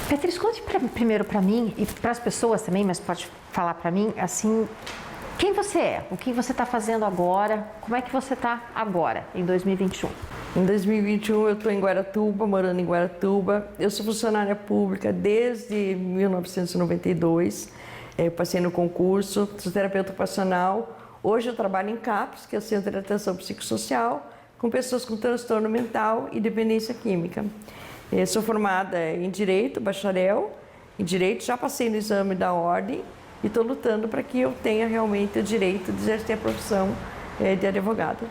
Beatriz, conte primeiro para mim e para as pessoas também, mas pode falar para mim, assim, quem você é? O que você está fazendo agora? Como é que você está agora, em 2021? Em 2021 eu estou em Guaratuba, morando em Guaratuba. Eu sou funcionária pública desde 1992. Passei no concurso, sou terapeuta ocupacional. Hoje eu trabalho em CAPS, que é o Centro de Atenção Psicossocial, com pessoas com transtorno mental e dependência química. Sou formada em Direito, bacharel em Direito, já passei no exame da Ordem e estou lutando para que eu tenha realmente o direito de exercer a profissão de advogada.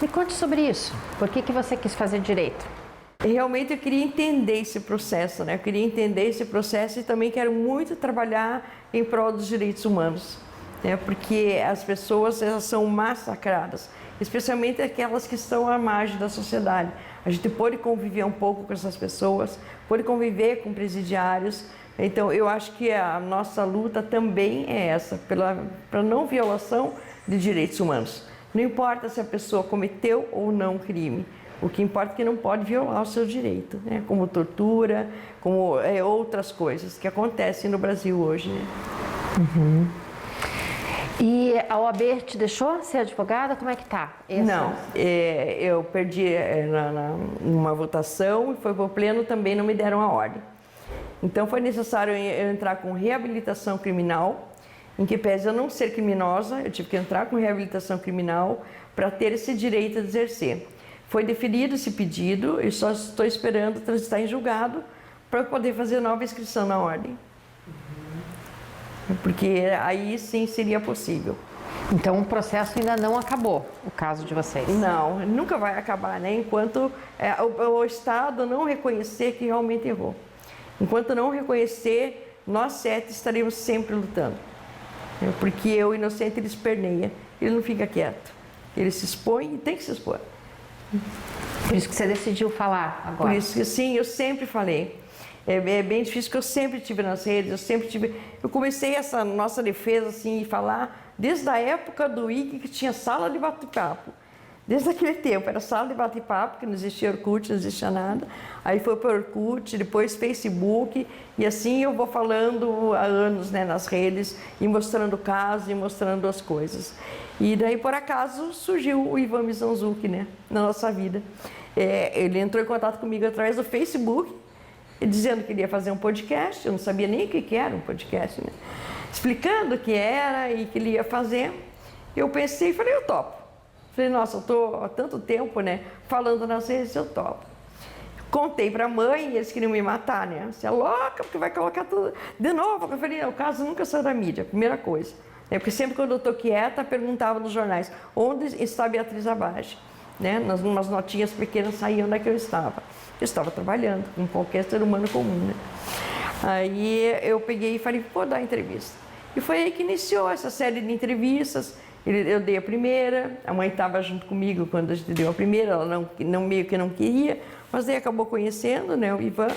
Me conte sobre isso. Por que você quis fazer Direito? Realmente eu queria entender esse processo, né? Eu queria entender esse processo e também quero muito trabalhar em prol dos direitos humanos, né? Porque as pessoas, elas são massacradas, especialmente aquelas que estão à margem da sociedade. A gente pode conviver um pouco com essas pessoas, pode conviver com presidiários. Então eu acho que a nossa luta também é essa, pela não violação de direitos humanos. Não importa se a pessoa cometeu ou não crime. O que importa é que não pode violar o seu direito, né? Como tortura, como outras coisas que acontecem no Brasil hoje, né? E a OAB te deixou ser advogada? Como é que tá? Não, eu perdi numa votação e foi para o pleno, também não me deram a ordem. Então foi necessário eu entrar com reabilitação criminal, em que pese eu não ser criminosa, eu tive que entrar com reabilitação criminal para ter esse direito de exercer. Foi deferido esse pedido e só estou esperando transitar em julgado para poder fazer nova inscrição na ordem. Porque aí sim seria possível. Então o processo ainda não acabou, o caso de vocês? Não, nunca vai acabar, né? Enquanto o Estado não reconhecer que realmente errou. Enquanto não reconhecer, nós 7 estaremos sempre lutando. Porque o inocente, ele esperneia, ele não fica quieto. Ele se expõe e tem que se expor. Por isso que você decidiu falar agora? Por isso que sim, eu sempre falei. É bem difícil, que eu sempre tive nas redes, eu comecei essa nossa defesa assim, falar desde a época do IG, que tinha sala de bate-papo. Desde aquele tempo, era sala de bate-papo, que não existia Orkut, não existia nada. Aí foi para Orkut, depois Facebook, e assim eu vou falando há anos, né, nas redes, e mostrando o caso, e mostrando as coisas. E daí, por acaso, surgiu o Ivan Mizanzuki, né, na nossa vida. Ele entrou em contato comigo através do Facebook, dizendo que iria fazer um podcast. Eu não sabia nem o que era um podcast, né? Explicando o que era e que ele ia fazer. Eu pensei e falei, eu topo. Falei, nossa, eu estou há tanto tempo, né, falando nas redes, eu topo. Contei para a mãe e eles queriam me matar, né? Você é louca, porque vai colocar tudo de novo. Eu falei, o caso nunca saiu da mídia, primeira coisa. Porque sempre quando eu estou quieta, perguntava nos jornais, onde está a Beatriz Abage? Né? Umas notinhas pequenas saíam onde é que eu estava. Eu estava trabalhando, como qualquer ser humano comum, né? Aí eu peguei e falei, vou dar entrevista. E foi aí que iniciou essa série de entrevistas. Eu dei a primeira, a mãe estava junto comigo quando a gente deu a primeira, ela não meio que não queria, mas daí acabou conhecendo, né, o Ivan.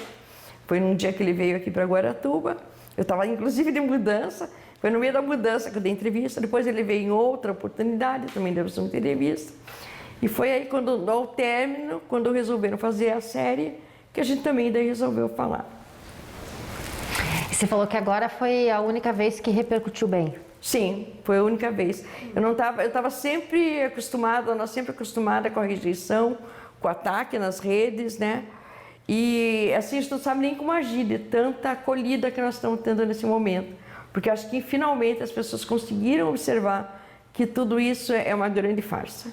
Foi num dia que ele veio aqui para Guaratuba. Eu estava inclusive de mudança, foi no meio da mudança que eu dei entrevista. Depois ele veio em outra oportunidade, também deu uma entrevista. E foi aí, ao término, quando resolveram fazer a série, que a gente também daí resolveu falar. Você falou que agora foi a única vez que repercutiu bem. Sim, foi a única vez. Eu estava sempre acostumada, nós sempre acostumada com a rejeição, com o ataque nas redes, né? E assim, a gente não sabe nem como agir de tanta acolhida que nós estamos tendo nesse momento. Porque acho que finalmente as pessoas conseguiram observar que tudo isso é uma grande farsa.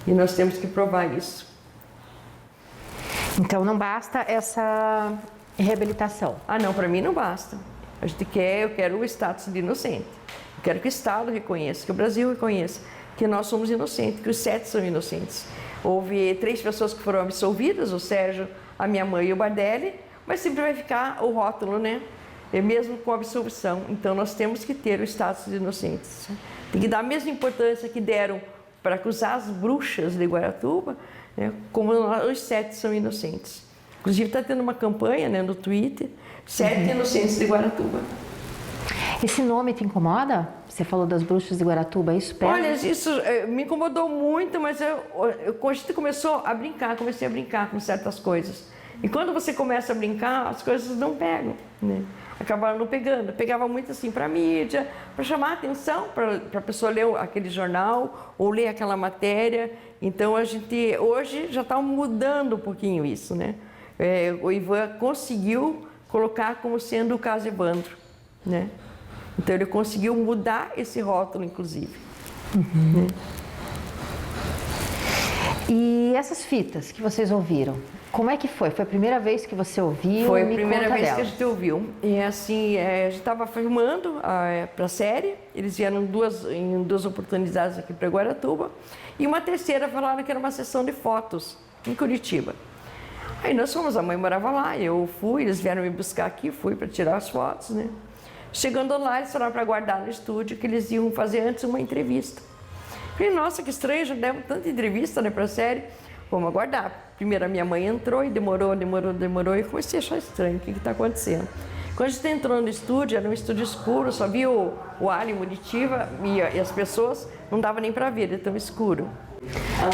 E nós temos que provar isso. Então não basta essa reabilitação? Ah, não, para mim não basta. Eu quero o status de inocente. Eu quero que o Estado reconheça, que o Brasil reconheça que nós somos inocentes, que os 7 são inocentes. Houve 3 pessoas que foram absolvidas, o Sérgio, a minha mãe e o Bardelli, mas sempre vai ficar o rótulo, né? Mesmo com absolvição. Então nós temos que ter o status de inocentes. Tem que dar a mesma importância que deram para acusar as bruxas de Guaratuba, né, como os 7 são inocentes. Inclusive está tendo uma campanha, né, no Twitter, 7 inocentes de Guaratuba. Esse nome te incomoda? Você falou das bruxas de Guaratuba, isso pega? Olha, isso me incomodou muito, mas a gente começou a brincar, comecei a brincar com certas coisas. E quando você começa a brincar, as coisas não pegam, né? Acabaram não pegando. Pegava muito assim para mídia, para chamar a atenção, para a pessoa ler aquele jornal ou ler aquela matéria. Então a gente hoje já está mudando um pouquinho isso, né? O Ivan conseguiu colocar como sendo o caso Evandro, né? Então ele conseguiu mudar esse rótulo, inclusive. Uhum. Né? E essas fitas que vocês ouviram, como é que foi? Foi a primeira vez que você ouviu? Foi a primeira vez que a gente ouviu. E assim, a gente estava filmando para a série, eles vieram em duas oportunidades aqui para Guaratuba, e uma terceira falaram que era uma sessão de fotos em Curitiba. Aí nós fomos, a mãe morava lá, eu fui, eles vieram me buscar aqui, fui para tirar as fotos, né? Chegando lá, eles falaram para guardar no estúdio, que eles iam fazer antes uma entrevista. Falei, nossa, que estranho, já deram tanta entrevista, né, para a série, vamos aguardar. Primeiro a minha mãe entrou e demorou, e eu comecei a achar estranho, o que está acontecendo? Quando a gente entrou no estúdio, era um estúdio escuro, só via o ar em Muritiba e as pessoas não dava nem para ver, era tão escuro.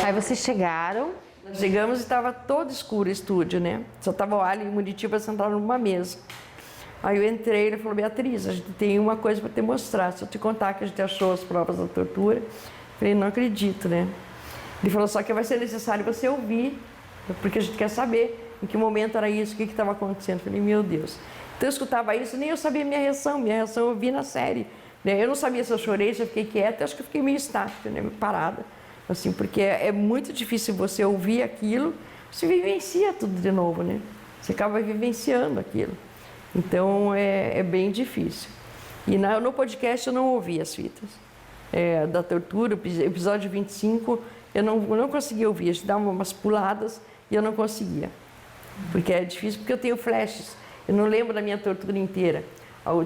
Aí vocês chegaram? Nós chegamos e estava todo escuro o estúdio, né? Só estava o Ali e Muritiba sentado numa mesa. Aí eu entrei e ele falou, Beatriz, a gente tem uma coisa para te mostrar. Se eu te contar que a gente achou as provas da tortura, eu falei, não acredito, né? Ele falou, só que vai ser necessário você ouvir, porque a gente quer saber em que momento era isso, o que estava acontecendo. Eu falei, meu Deus. Então eu escutava isso, nem eu sabia minha reação eu vi na série. Né? Eu não sabia se eu chorei, se eu fiquei quieta, acho que eu fiquei meio estática, né? Parada. Assim, porque é muito difícil você ouvir aquilo, você vivencia tudo de novo, né? Você acaba vivenciando aquilo. Então é bem difícil. E no podcast eu não ouvi as fitas da tortura, episódio 25, eu não conseguia ouvir, a gente dava umas puladas e eu não conseguia. Porque é difícil, porque eu tenho flashes, eu não lembro da minha tortura inteira.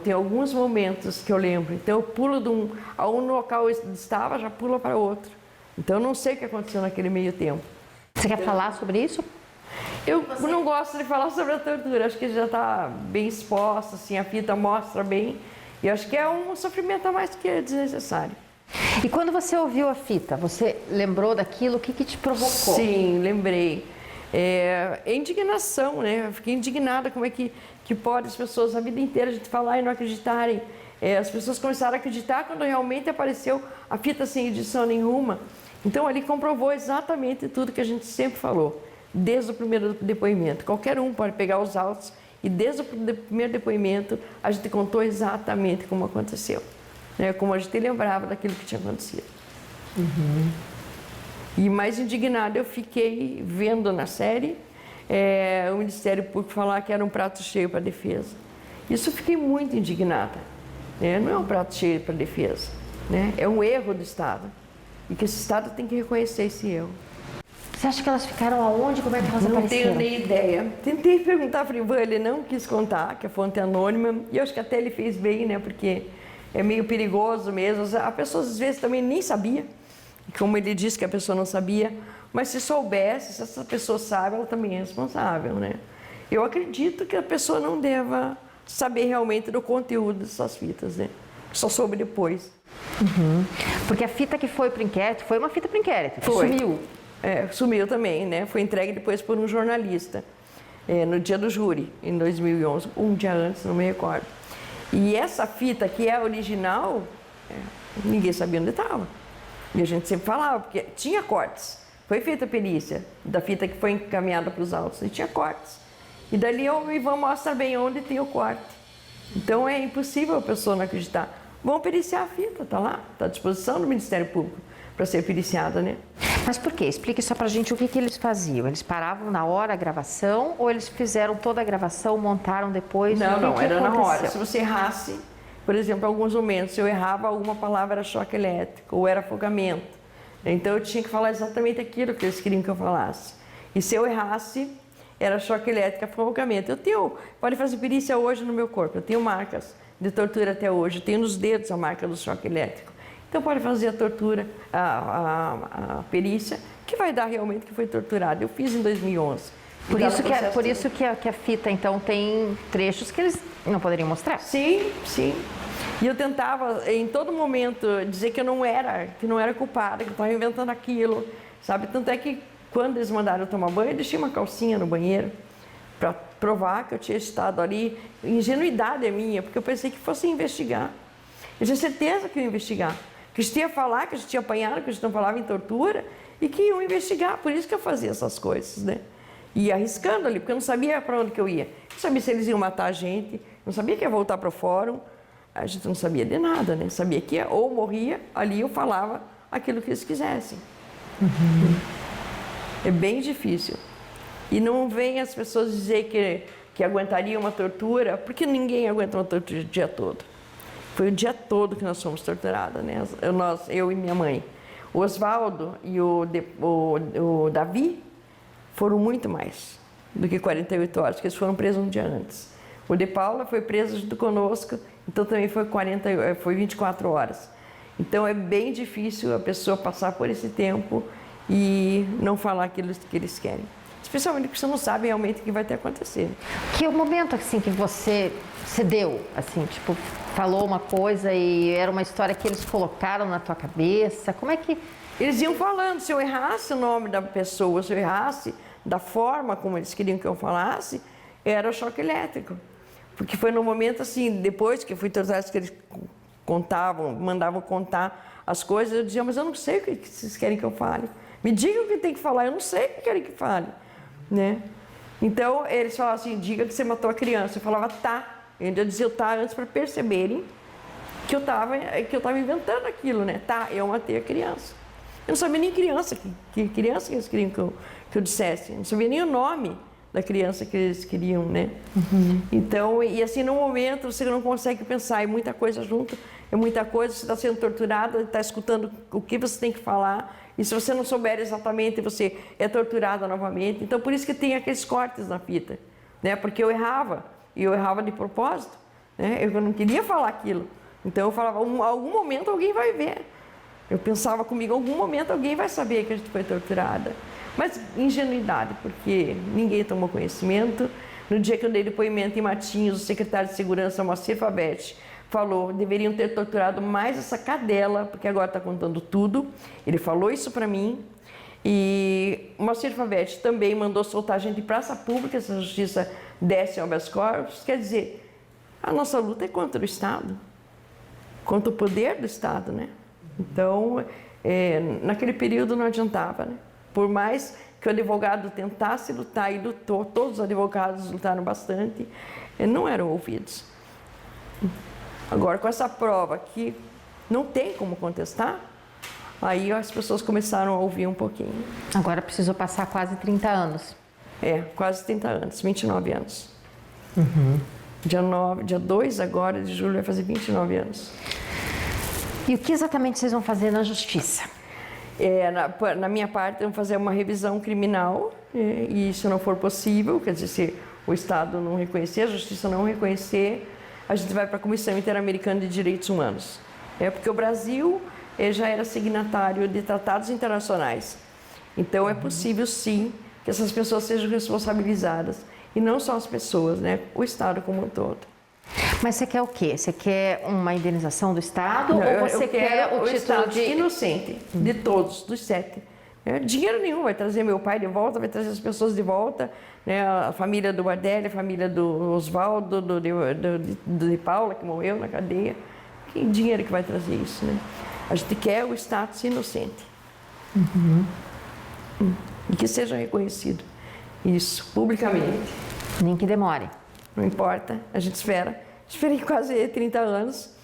Tem alguns momentos que eu lembro, então eu pulo de um local eu estava, já pulo para outro. Então eu não sei o que aconteceu naquele meio tempo. Você quer falar sobre isso? Eu não gosto de falar sobre a tortura, acho que já está bem exposta, assim, a fita mostra bem. E acho que é um sofrimento a mais que é desnecessário. E quando você ouviu a fita, você lembrou daquilo? O que te provocou? Sim, lembrei. É indignação, né? Eu fiquei indignada como é que pode as pessoas a vida inteira a gente falar e não acreditarem. As pessoas começaram a acreditar quando realmente apareceu a fita sem edição nenhuma. Então ali comprovou exatamente tudo que a gente sempre falou, desde o primeiro depoimento. Qualquer um pode pegar os autos e desde o primeiro depoimento a gente contou exatamente como aconteceu, né? Como a gente lembrava daquilo que tinha acontecido. Uhum. E mais indignada eu fiquei vendo na série o Ministério Público falar que era um prato cheio para a defesa. Isso eu fiquei muito indignada. Não é um prato cheio para a defesa, né? É um erro do Estado. E que esse Estado tem que reconhecer esse erro. Você acha que elas ficaram aonde? Como é que elas apareceram? Não tenho nem ideia. Tentei perguntar para o Ivan, ele não quis contar, que a fonte é anônima. E eu acho que até ele fez bem, né? Porque é meio perigoso mesmo. A pessoa às vezes também nem sabia. Como ele disse que a pessoa não sabia. Mas se soubesse, se essa pessoa sabe, ela também é responsável, né? Eu acredito que a pessoa não deva saber realmente do conteúdo dessas fitas, né? Só soube depois. Uhum. Porque a fita que foi para o inquérito, foi uma fita para o inquérito, que sumiu. Sumiu também, né? Foi entregue depois por um jornalista, no dia do júri, em 2011, um dia antes, não me recordo. E essa fita, que é a original, ninguém sabia onde estava. E a gente sempre falava, porque tinha cortes. Foi feita a perícia da fita que foi encaminhada para os autos, e tinha cortes. E dali o Ivan mostra bem onde tem o corte. Então é impossível a pessoa não acreditar. Vão periciar a fita, está lá, está à disposição do Ministério Público para ser periciada, né? Mas por quê? Explique só pra gente o que eles faziam. Eles paravam na hora a gravação ou eles fizeram toda a gravação, montaram depois? Não, era na hora. Se você errasse, por exemplo, em alguns momentos, se eu errava alguma palavra, era choque elétrico ou era afogamento. Então eu tinha que falar exatamente aquilo que eles queriam que eu falasse. E se eu errasse, era choque elétrico, afogamento. Pode fazer perícia hoje no meu corpo, eu tenho marcas de tortura até hoje, eu tenho nos dedos a marca do choque elétrico. Então pode fazer a tortura, a perícia, que vai dar realmente que foi torturado. Eu fiz em 2011. Por isso que a fita, então, tem trechos que eles não poderiam mostrar? Sim, sim. E eu tentava, em todo momento, dizer que eu não era culpada, que eu estava inventando aquilo, sabe? Tanto é que, quando eles mandaram eu tomar banho, eu deixei uma calcinha no banheiro para provar que eu tinha estado ali. Ingenuidade é minha, porque eu pensei que fosse investigar. Eu tinha certeza que ia investigar. Que a gente ia falar, que a gente tinha apanhado, que a gente não falava em tortura, e que iam investigar. Por isso que eu fazia essas coisas, né? E arriscando ali, porque eu não sabia para onde que eu ia. Eu não sabia se eles iam matar a gente, eu não sabia que ia voltar para o fórum. A gente não sabia de nada, né? Sabia que ou morria, ali eu falava aquilo que eles quisessem. É bem difícil. E não vem as pessoas dizer que aguentariam uma tortura, porque ninguém aguenta uma tortura o dia todo. Foi o dia todo que nós fomos torturadas, né? Eu e minha mãe. O Oswaldo e o Davi foram muito mais do que 48 horas, porque eles foram presos um dia antes. O de Paula foi preso junto conosco, então também foi 24 horas. Então é bem difícil a pessoa passar por esse tempo e não falar aquilo que eles querem. Especialmente porque você não sabe realmente o que vai ter acontecido. Que é o momento assim que você cedeu, assim, tipo, falou uma coisa e era uma história que eles colocaram na tua cabeça? Como é que... Eles iam falando, se eu errasse o nome da pessoa, se eu errasse da forma como eles queriam que eu falasse, era choque elétrico. Porque foi no momento assim, depois que eu fui torturada, que eles mandavam contar as coisas, eu dizia, mas eu não sei o que vocês querem que eu fale. Me digam o que tem que falar, eu não sei o que querem que fale, né? Então, eles falavam assim, diga que você matou a criança. Eu falava, tá. Eu ainda dizia o tá antes para perceberem que eu tava inventando aquilo, né? Tá, eu matei a criança. Eu não sabia nem criança, que criança que eles queriam que eu dissesse. Eu não sabia nem o nome da criança que eles queriam, né? Então, e assim, no momento, você não consegue pensar, é muita coisa junto, é muita coisa, você está sendo torturada, está escutando o que você tem que falar, e se você não souber exatamente, você é torturada novamente. Então, por isso que tem aqueles cortes na fita, né? Porque eu errava, e eu errava de propósito, né? Eu não queria falar aquilo. Então, eu falava, algum momento alguém vai ver. Eu pensava comigo, algum momento alguém vai saber que a gente foi torturada. Mas ingenuidade, porque ninguém tomou conhecimento. No dia que eu dei depoimento em Matinhos, o secretário de Segurança, Moacir Fabete, falou, deveriam ter torturado mais essa cadela, porque agora está contando tudo. Ele falou isso para mim. E o Moacir Fabete também mandou soltar a gente em praça pública, se a justiça desse habeas corpus. Quer dizer, a nossa luta é contra o Estado, contra o poder do Estado, né? Então, naquele período não adiantava, né? Por mais que o advogado tentasse lutar e lutou, todos os advogados lutaram bastante, não eram ouvidos. Agora, com essa prova que não tem como contestar, aí as pessoas começaram a ouvir um pouquinho. Agora precisou passar quase 30 anos. Quase 30 anos, 29 anos. Dia 2 agora de julho vai fazer 29 anos. E o que exatamente vocês vão fazer na justiça? Na minha parte, vamos fazer uma revisão criminal, e se não for possível, quer dizer, se o Estado não reconhecer, a Justiça não reconhecer, a gente vai para a Comissão Interamericana de Direitos Humanos. Porque o Brasil já era signatário de tratados internacionais. Então, é possível, sim, que essas pessoas sejam responsabilizadas. E não só as pessoas, né? O Estado como um todo. Mas você quer o quê? Você quer uma indenização do Estado ou você quer o título Estado de... inocente de todos, dos 7? Dinheiro nenhum vai trazer meu pai de volta, vai trazer as pessoas de volta, né? A família do Bardelli, a família do Oswaldo, de Paula, que morreu na cadeia. Que dinheiro que vai trazer isso, né? A gente quer o status inocente. E que seja reconhecido isso, publicamente. Nem que demore. Não importa, a gente espera. Esperei quase 30 anos.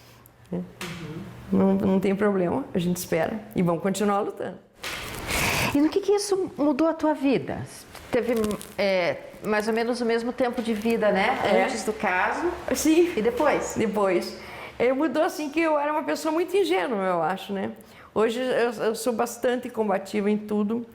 Não tem problema, a gente espera. E vamos continuar lutando. E no que isso mudou a tua vida? Teve mais ou menos o mesmo tempo de vida, né? Antes do caso. Sim. E depois? Depois. Mudou assim que eu era uma pessoa muito ingênua, eu acho, né? Hoje eu sou bastante combativa em tudo.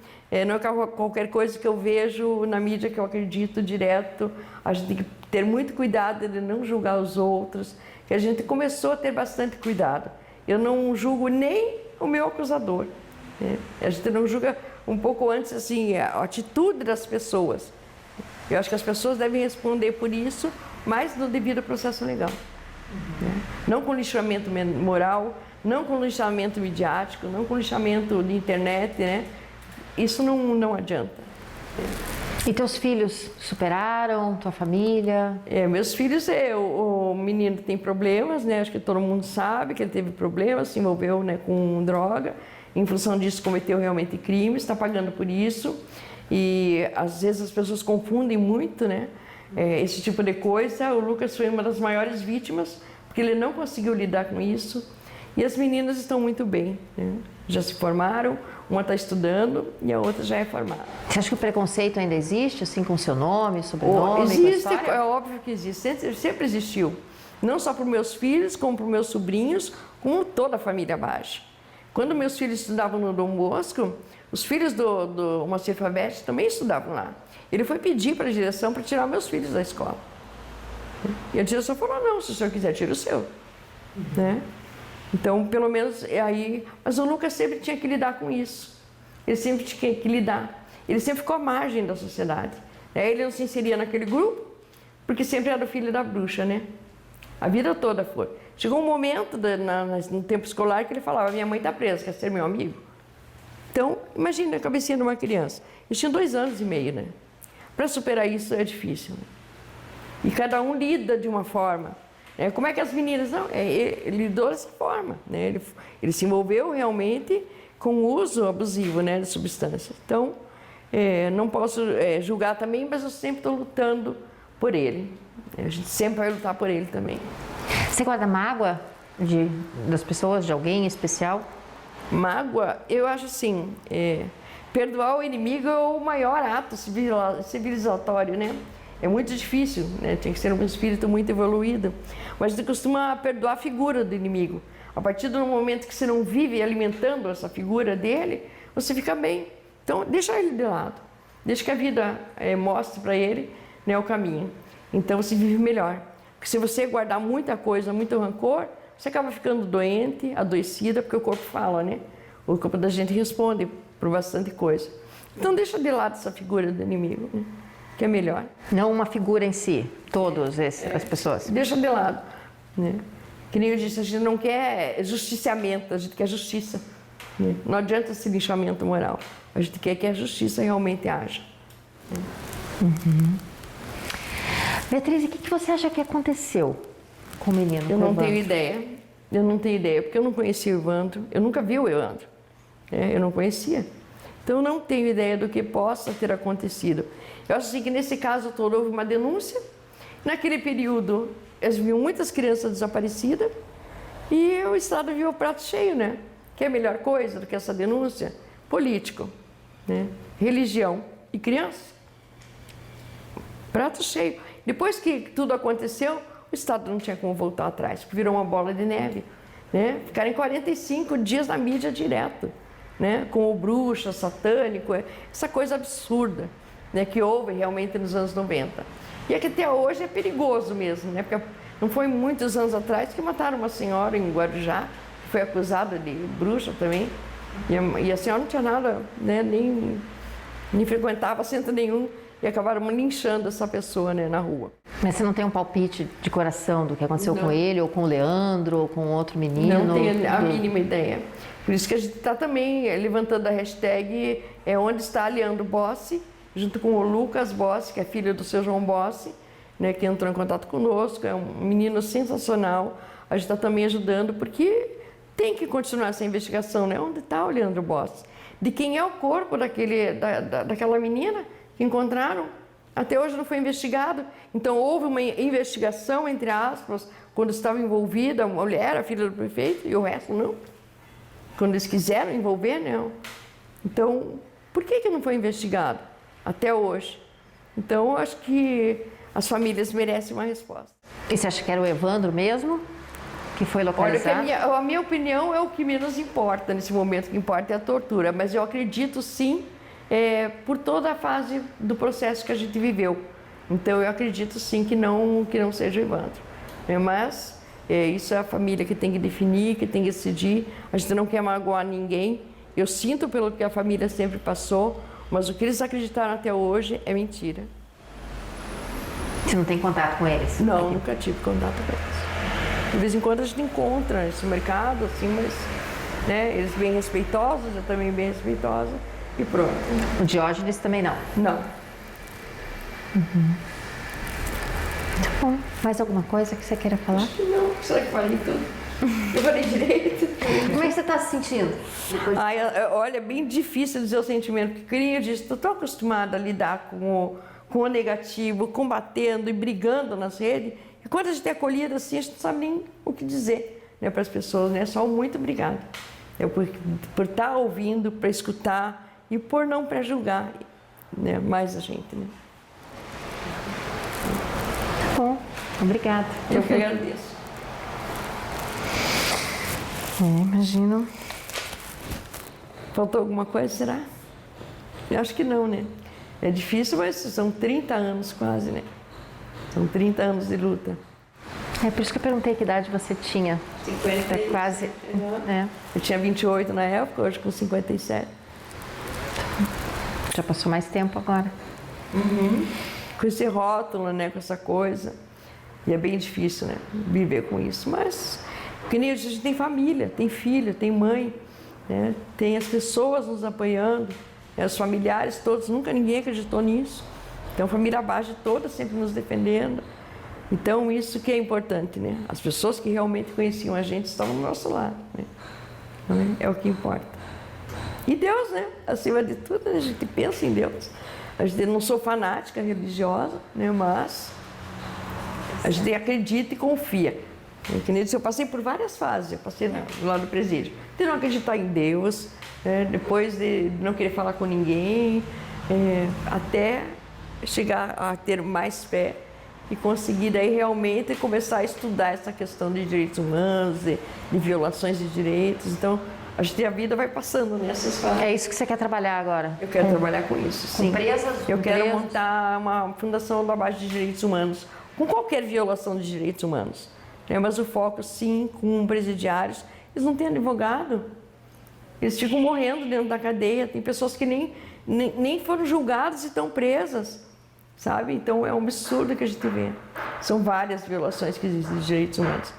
Não é qualquer coisa que eu vejo na mídia que eu acredito direto. A gente tem que ter muito cuidado de não julgar os outros, que a gente começou a ter bastante cuidado. Eu não julgo nem o meu acusador. A gente não julga um pouco antes assim, a atitude das pessoas. Eu acho que as pessoas devem responder por isso, mas no devido processo legal. Né? Não com lixamento moral, não com lixamento midiático, não com lixamento de internet, né? Isso não adianta. E teus filhos superaram? Tua família? Meus filhos, o menino tem problemas, né? Acho que todo mundo sabe que ele teve problemas, se envolveu, né, com droga. Em função disso, cometeu realmente crimes, está pagando por isso. E às vezes as pessoas confundem muito, né? Esse tipo de coisa. O Lucas foi uma das maiores vítimas, porque ele não conseguiu lidar com isso. E as meninas estão muito bem, né? Já se formaram, uma está estudando e a outra já é formada. Você acha que o preconceito ainda existe, assim, com seu nome, sobrenome? Existe, é óbvio que existe, sempre existiu. Não só para os meus filhos, como para os meus sobrinhos, como toda a família Bage. Quando meus filhos estudavam no Dom Bosco, os filhos do Moacir Favete também estudavam lá. Ele foi pedir para a direção para tirar meus filhos da escola. E a direção falou, não, se o senhor quiser, tira o seu. Né? Então, pelo menos, aí... Mas o Lucas sempre tinha que lidar com isso. Ele sempre tinha que lidar. Ele sempre ficou à margem da sociedade. Ele não se inseria naquele grupo, porque sempre era o filho da bruxa, né? A vida toda foi. Chegou um momento, no tempo escolar, que ele falava, minha mãe está presa, quer ser meu amigo? Então, imagina a cabecinha de uma criança. Eles tinham 2 anos e meio, né? Para superar isso é difícil. Né? E cada um lida de uma forma. Como é que as meninas... Não, ele lidou dessa forma. Né? Ele se envolveu realmente com o uso abusivo, né, de substâncias. Então, não posso julgar também, mas eu sempre estou lutando por ele. A gente sempre vai lutar por ele também. Você guarda mágoa das pessoas, de alguém em especial? Mágoa, eu acho assim, perdoar o inimigo é o maior ato civilizatório, né? É muito difícil, né? Tem que ser um espírito muito evoluído. Mas você costuma perdoar a figura do inimigo. A partir do momento que você não vive alimentando essa figura dele, você fica bem. Então, deixa ele de lado. Deixa que a vida mostre para ele, né, o caminho. Então, você vive melhor. Porque se você guardar muita coisa, muito rancor, você acaba ficando doente, adoecida, porque o corpo fala, né? O corpo da gente responde por bastante coisa. Então, deixa de lado essa figura do inimigo, né? Que é melhor. Não uma figura em si, as pessoas. Deixa de lado, né? Que nem eu disse, a gente não quer justiciamento, a gente quer justiça. Né? Não adianta esse lixamento moral. A gente quer que a justiça realmente haja. Né? Uhum. Beatriz, o que você acha que aconteceu com o menino? Eu não tenho ideia. Eu não tenho ideia, porque eu não conhecia o Evandro. Eu nunca vi o Evandro. Eu não conhecia. Então, eu não tenho ideia do que possa ter acontecido. Eu acho assim que nesse caso todo houve uma denúncia. Naquele período, eles viam muitas crianças desaparecidas e o Estado viu o prato cheio, né? Que é a melhor coisa do que essa denúncia? Político, né? Religião e criança. Prato cheio. Depois que tudo aconteceu, o Estado não tinha como voltar atrás, porque virou uma bola de neve. Né? Ficaram 45 dias na mídia direto, né? Com o bruxo, satânico, essa coisa absurda, né? Que houve realmente nos anos 90. E é que até hoje é perigoso mesmo, né? Porque não foi muitos anos atrás que mataram uma senhora em Guarujá, que foi acusada de bruxa também, e a senhora não tinha nada, né? nem frequentava centro nenhum, e acabaram linchando essa pessoa, né, na rua. Mas você não tem um palpite de coração do que aconteceu com ele, ou com o Leandro, ou com outro menino? Não tenho a mínima ideia. Por isso que a gente está também levantando a hashtag onde está Leandro Bossi, junto com o Lucas Bossi, que é filho do seu João Bossi, né, que entrou em contato conosco, é um menino sensacional. A gente está também ajudando, porque tem que continuar essa investigação, né? Onde está o Leandro Bossi? De quem é o corpo daquela menina que encontraram? Até hoje não foi investigado. Então, houve uma investigação, entre aspas, quando estava envolvida a mulher, a filha do prefeito, e o resto não. Quando eles quiseram envolver, não. Então, por que não foi investigado até hoje? Então, eu acho que as famílias merecem uma resposta. E você acha que era o Evandro mesmo que foi localizado? Olha, a minha opinião é o que menos importa nesse momento, o que importa é a tortura. Mas eu acredito, sim, por toda a fase do processo que a gente viveu. Então, eu acredito, sim, que não seja o Evandro. Mas isso é a família que tem que definir, que tem que decidir. A gente não quer magoar ninguém. Eu sinto pelo que a família sempre passou, mas o que eles acreditaram até hoje é mentira. Você não tem contato com eles? Não, nunca tive contato com eles. De vez em quando a gente encontra esse mercado, assim, mas né, eles bem respeitosos, eu também bem respeitosa e pronto. O Diógenes também não. Não. Tá bom. Mais alguma coisa que você queira falar? Acho que não. Será que falei tudo? Eu falei direito? Como é que você está se sentindo? Ai, olha, é bem difícil dizer o sentimento que cria. Eu disse, estou tão acostumada a lidar com o negativo, combatendo e brigando nas redes. E quando a gente é acolhida assim, a gente não sabe nem o que dizer, né, para as pessoas, né? Só muito obrigada. Por estar ouvindo, para escutar e por não pré-julgar, né, mais a gente, né? Tá bom. Obrigada. Eu que agradeço. Imagino. Faltou alguma coisa, será? Eu acho que não, né? É difícil, mas são 30 anos quase, né? São 30 anos de luta. É por isso que eu perguntei que idade você tinha. 50. É quase. É. Eu tinha 28 na época, hoje com 57. Já passou mais tempo agora. Com esse rótulo, né? Com essa coisa. E é bem difícil, né? Viver com isso. Mas, porque nem a gente tem família, tem filho, tem mãe, né? Tem as pessoas nos apoiando, né? Os familiares todos, nunca ninguém acreditou nisso. Então, a família Bage toda sempre nos defendendo. Então, isso que é importante, né? As pessoas que realmente conheciam a gente estavam do nosso lado, né? Então, é o que importa. E Deus, né? Acima de tudo, a gente pensa em Deus. A gente não sou fanática religiosa, né? Mas a gente acredita e confia. Que nem eu passei por várias fases. Eu passei lá no presídio de não acreditar em Deus, depois de não querer falar com ninguém, até chegar a ter mais fé e conseguir daí realmente começar a estudar essa questão de direitos humanos, de violações de direitos. Então, a vida vai passando nessas fases. É isso que você quer trabalhar agora? Eu quero trabalhar com isso, sim. Eu quero presas. montar uma fundação da base de direitos humanos, com qualquer violação de direitos humanos. Mas o foco, sim, com presidiários. Eles não têm advogado. Eles ficam morrendo dentro da cadeia. Tem pessoas que nem foram julgadas e estão presas, sabe? Então é um absurdo que a gente vê. São várias violações que existem de direitos humanos.